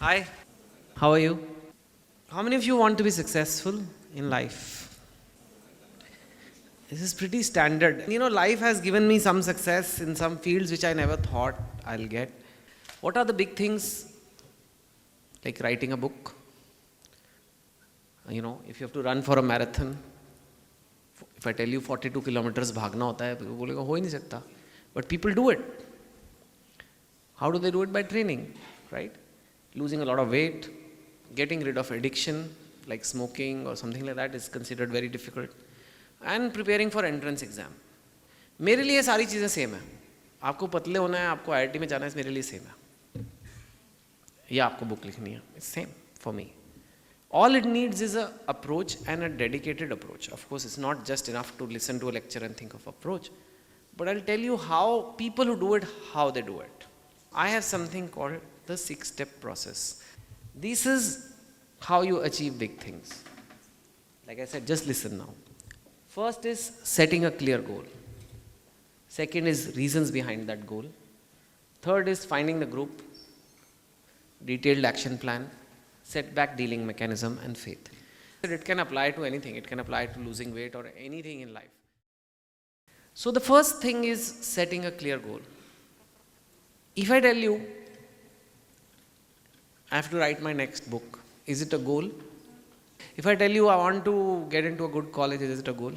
Hi, how are you? How many of you want to be successful in life? This is pretty standard. Life has given me some success in some fields which I never thought I'll get. What are the big things? Like writing a book. If you have to run for a marathon, if I tell you 42 kilometers भागना होता है, तो बोलेगा हो ही नहीं सकता. But people do it. How do they do it? By training, right? Losing a lot of weight, getting rid of addiction like smoking or something like that is considered very difficult, and preparing for entrance exam. मेरे लिए सारी चीज़ें same है. आपको पतले होना है, आपको IIT में जाना है, मेरे लिए सेम है. या आपको बुक लिखनी है, it's same for me. All it needs is a approach and a dedicated approach. Of course, it's not just enough to listen to a lecture and think of approach, but I'll tell you how people who do it, how they do it. I have something called the 6-step process. This is how you achieve big things. Like I said, just listen now. First is setting a clear goal. Second is reasons behind that goal. Third is finding the group, detailed action plan, setback dealing mechanism, and faith. It can apply to anything. It can apply to losing weight or anything in life. So the first thing is setting a clear goal. If I tell you, I have to write my next book, is it a goal? If I tell you I want to get into a good college, is it a goal?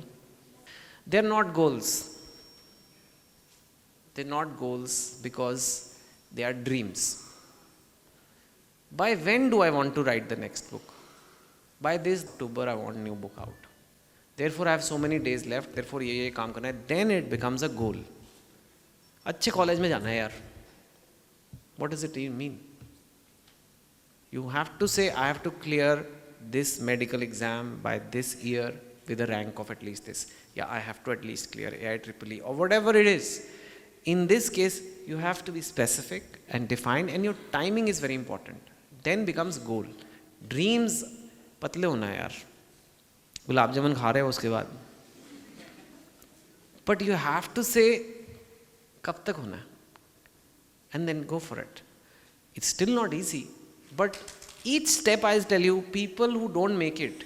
They're not goals. They're not goals because they are dreams. By when do I want to write the next book? By this October I want a new book out. Therefore I have so many days left, therefore ये काम करना है. Then it becomes a goal. अच्छे college में जाना है यार. What does it even mean? You have to say, I have to clear this medical exam by this year with a rank of at least this. Yeah, I have to at least clear AIEEE or whatever it is. In this case, you have to be specific and defined, and your timing is very important. Then becomes goal. Dreams, पतले होना है यार. गुलाब जामुन खा रहे हो उसके बाद. But you have to say, कब तक होना है? And then go for it. It's still not easy. But each step I'll tell you, people who don't make it,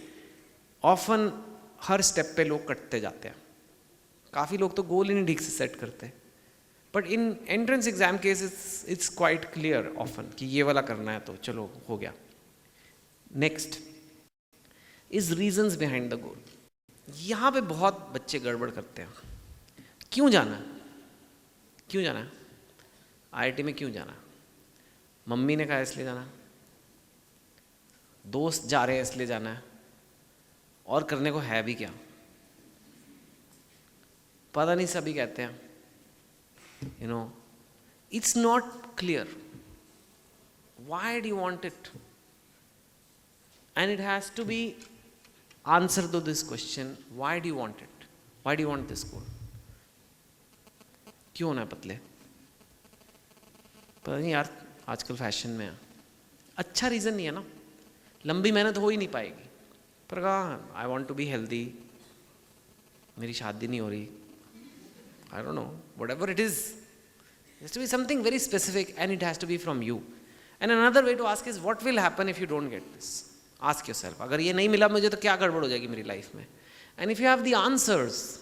often her step पे लोग कटते जाते हैं. काफ़ी लोग तो गोल ही नहीं ठीक से सेट करते. But in entrance exam cases, it's quite clear often कि ये वाला करना है तो चलो हो गया. Next is reasons behind the goal. यहाँ पे बहुत बच्चे गड़बड़ करते हैं. क्यों जाना है? क्यों जाना है? IIT में क्यों जाना है? मम्मी ने कहा इसलिए जाना है. दोस्त जा रहे हैं इसलिए जाना है. और करने को है भी क्या? पता नहीं, सभी कहते हैं. It's not clear. Why do you want it? And it has to be answer to this question. Why do you want it? Why do you want this goal? क्यों होना है पतले? पता नहीं यार, आजकल फैशन में है. अच्छा रीज़न नहीं है ना. लंबी मेहनत हो ही नहीं पाएगी. पर कहा I want to be healthy, मेरी शादी नहीं हो रही. I don't know, whatever it is. It has to be something very specific, and it has to be from you. And another way to ask is, what will happen if you don't get this? Ask yourself, अगर ये नहीं मिला मुझे तो क्या गड़बड़ हो जाएगी मेरी लाइफ में? And if you have the answers,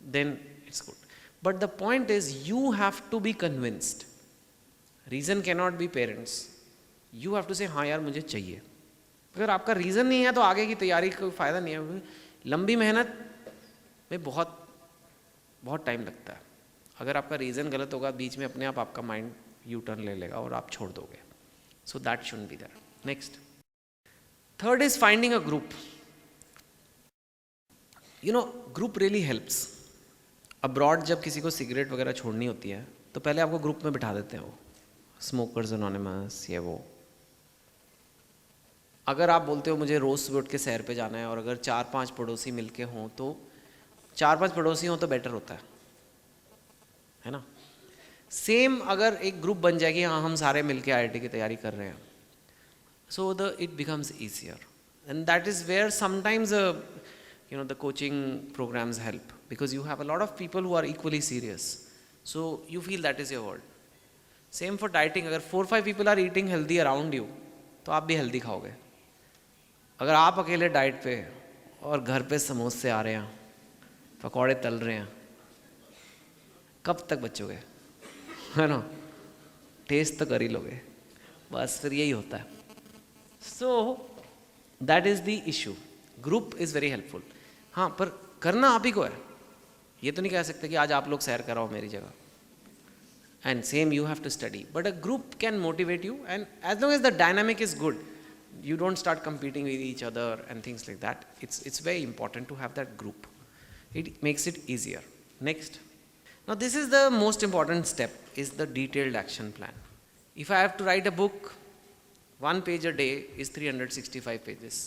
then it's good. But the point is, you have to be convinced. Reason cannot be parents. You have to say, हाँ यार मुझे चाहिए. अगर आपका रीज़न नहीं है तो आगे की तैयारी का फ़ायदा नहीं है. लंबी मेहनत में बहुत टाइम लगता है. अगर आपका रीज़न गलत होगा, बीच में अपने आप आपका माइंड यू टर्न ले लेगा और आप छोड़ दोगे. So that shouldn't be there. Next, third is finding a group. Group really helps. Abroad जब किसी को सिगरेट वगैरह छोड़नी होती है तो पहले आपको ग्रुप में बिठा देते हैं, वो स्मोकर्स एनोनिमस ये वो. अगर आप बोलते हो मुझे रोज़ सुबह उठ के सैर पे जाना है, और अगर 4-5 पड़ोसी मिलके हों तो 4-5 पड़ोसी हों तो बेटर होता है ना. सेम अगर एक ग्रुप बन जाएगी, हाँ हम सारे मिलके IIT की तैयारी कर रहे हैं, so it becomes easier. And that is where sometimes the coaching programs help, because you have a lot of people who are equally serious, so you feel that is your world. Same for dieting. अगर 4-5 people are eating healthy around you तो आप भी healthy खाओगे. अगर आप अकेले diet पे और घर पे समोसे आ रहे हैं, पकौड़े तल रहे हैं, कब तक बचोगे? है ना, टेस्ट तो कर ही लोगे. बस फिर यही होता है. So that is the issue. Group is very helpful. हाँ, पर करना आप ही को है. ये तो नहीं कह सकते कि आज आप लोग सैर कराओ मेरी जगह, and same you have to study, but a group can motivate you, and as long as the dynamic is good, you don't start competing with each other and things like that. It's very important to have that group. It makes it easier. Next. Now this is the most important step, is the detailed action plan. If I have to write a book, 1 page a day is 365 pages,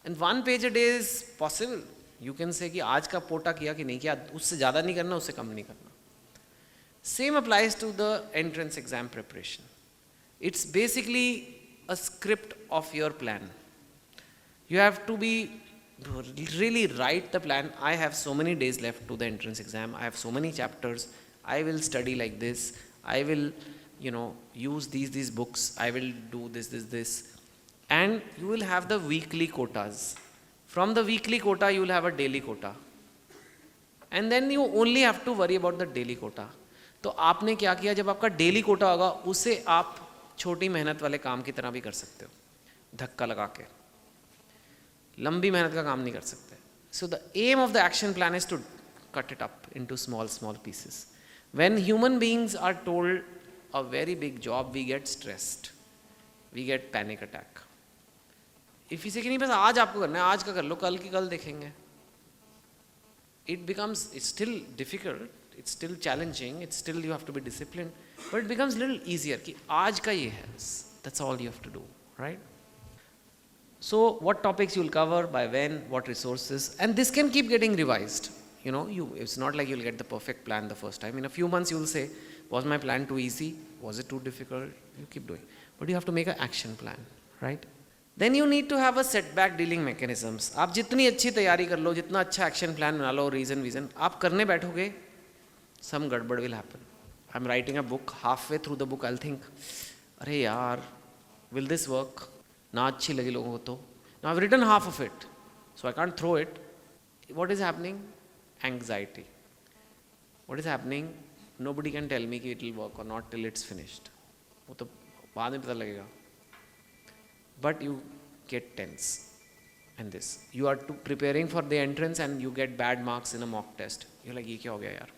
and 1 page a day is possible. You can say कि आज का पोटा किया कि नहीं किया, उससे ज़्यादा नहीं करना, उससे कम नहीं करना. Same applies to the entrance exam preparation. It's basically a script of your plan. You have to be really write the plan. I have so many days left to the entrance exam. I have so many chapters. I will study like this. I will, use these books. I will do this. And you will have the weekly quotas. From the weekly quota, you will have a daily quota. And then you only have to worry about the daily quota. तो आपने क्या किया, जब आपका daily Kota होगा उसे आप छोटी मेहनत वाले काम की तरह भी कर सकते हो, धक्का लगा के. लंबी मेहनत का काम नहीं कर सकते. So the aim of the action plan is to cut it up into small pieces. When human beings are told a very big job, we get stressed, we get panic attack. If you say कि नहीं बस आज आपको करना है, आज का कर लो, कल की कल देखेंगे, it becomes, it's still difficult, it's still challenging, it's still you have to be disciplined, but it becomes a little easier कि आज का ये है, that's all you have to do, right? So what topics you will cover, by when, what resources, and this can keep getting revised. It's not like you'll get the perfect plan the first time. In a few months you will say, was my plan too easy, was it too difficult? You keep doing, but you have to make an action plan, right? Then you need to have a setback dealing mechanisms. आप जितनी अच्छी तैयारी कर लो, जितना अच्छा action plan बना लो, reason आप करने बैठोगे, some गड़बड़ will happen. I'm writing a book, halfway through the book I'll think, अरे यार, will this work? ना अच्छी लगी लोगों को तो. Now I've written half of it, so I can't throw it. What is happening? Anxiety. What is happening? Nobody can tell me कि it will work or not till it's finished. वो तो बाद में पता लगेगा. But you get tense. And this, you are preparing for the entrance and you get bad marks in a mock test. You're like, ये क्या हो गया यार?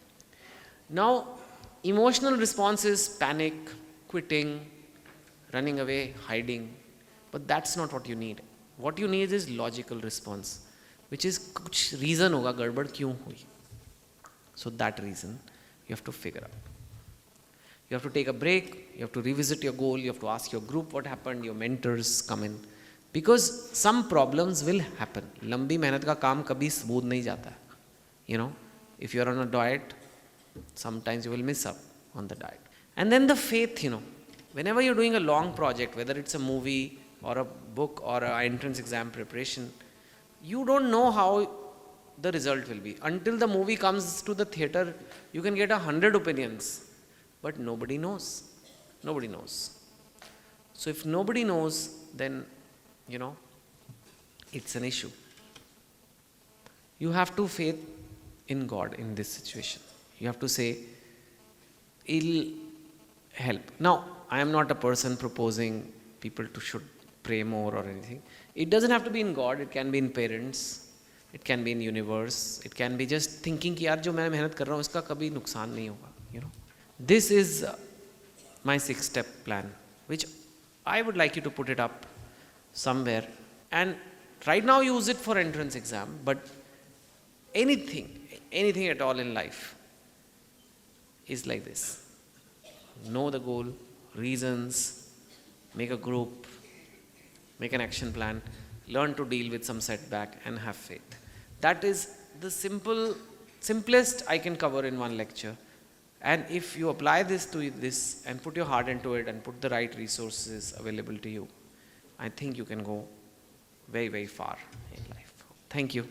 Now, emotional response is panic, quitting, running away, hiding. But that's not what you need. What you need is logical response, which is कुछ reason होगा गड़बड़ क्यों हुई. So that reason you have to figure out. You have to take a break, you have to revisit your goal, you have to ask your group what happened, your mentors come in. Because some problems will happen. लंबी मेहनत का काम कभी smooth नहीं जाता है. If you are on a diet, sometimes you will miss up on the diet. And then the faith, whenever you're doing a long project, whether it's a movie or a book or an entrance exam preparation, you don't know how the result will be. Until the movie comes to the theater, you can get 100 opinions. But nobody knows. Nobody knows. So if nobody knows, then, it's an issue. You have to faith in God in this situation. You have to say, it'll help. Now, I am not a person proposing people should pray more or anything. It doesn't have to be in God. It can be in parents. It can be in universe. It can be just thinking कि यार जो मैं मेहनत कर रहा हूँ इसका कभी नुकसान नहीं होगा. This is my 6-step plan, which I would like you to put it up somewhere. And right now use it for entrance exam, but anything at all in life is like this. Know the goal, reasons, make a group, make an action plan, learn to deal with some setback and have faith. That is the simplest I can cover in one lecture. And if you apply this to this and put your heart into it and put the right resources available to you, I think you can go very, very far in life. Thank you.